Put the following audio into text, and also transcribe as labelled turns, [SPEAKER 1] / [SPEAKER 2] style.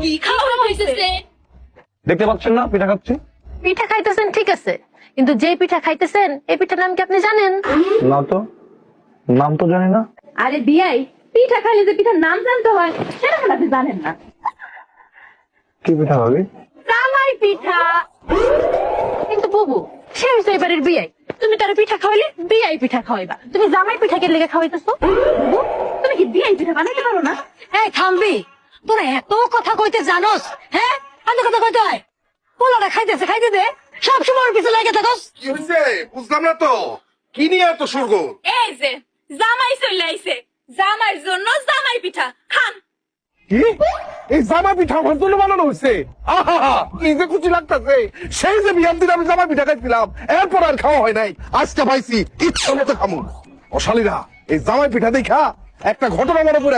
[SPEAKER 1] কি খাওয়া হইতেছে?
[SPEAKER 2] দেখতে পাচ্ছেন না পিঠা খাচ্ছি?
[SPEAKER 3] পিঠা খাইতেছেন ঠিক আছে, কিন্তু যে পিঠা খাইতেছেন এই পিঠার নাম কি আপনি জানেন?
[SPEAKER 2] না তো, নাম তো জানি না।
[SPEAKER 1] আরে বিয়াই, পিঠা খাইলে যে পিঠার নাম জানতে হয় সেটা মনে হয় আপনি জানেন না।
[SPEAKER 2] কি পিঠা ভাবি?
[SPEAKER 1] জামাই পিঠা।
[SPEAKER 3] কিন্তু বুবু, সে হচ্ছে এবারের বিয়াই, তুমি তার পিঠা খাওয়াইলে বিয়াই পিঠা খাওয়াইবা, তুমি জামাই পিঠা কে লেগে খাওয়াইতেছো?
[SPEAKER 1] বুবু, তুমি কি বিয়াই পিঠা বানাইতে পারো না?
[SPEAKER 4] এই থামবি, তোরা এত কথা কইতে জানোস? হ্যাঁ, এত কথা কইতে হয়? পোলাটা খাইতেছে, খাইতে দে, সব সময় ওর পিছনে লাগে থাকস।
[SPEAKER 5] কি হয়েছে বুঝলাম না তো, কি নিয়ে এত সুরগো?
[SPEAKER 1] এই যে জামাই চলে আইছে, জামাইয়ের জন্য জামাই পিঠা খান।
[SPEAKER 5] কি এই জামা পিঠা আমার জন্য বানানো হয়েছে? আহা, কি যে খুশি লাগতেছে। সেই যে বিয়ার দিন আমি জামা পিঠা খাইছিলাম, এরপর আর খাওয়া হয় নাই, আজকে পাইছি ইচ্ছা মতো খামু। অশালীরা এই জামাই পিঠা দেখা একটা ঘটনা মনে পড়ে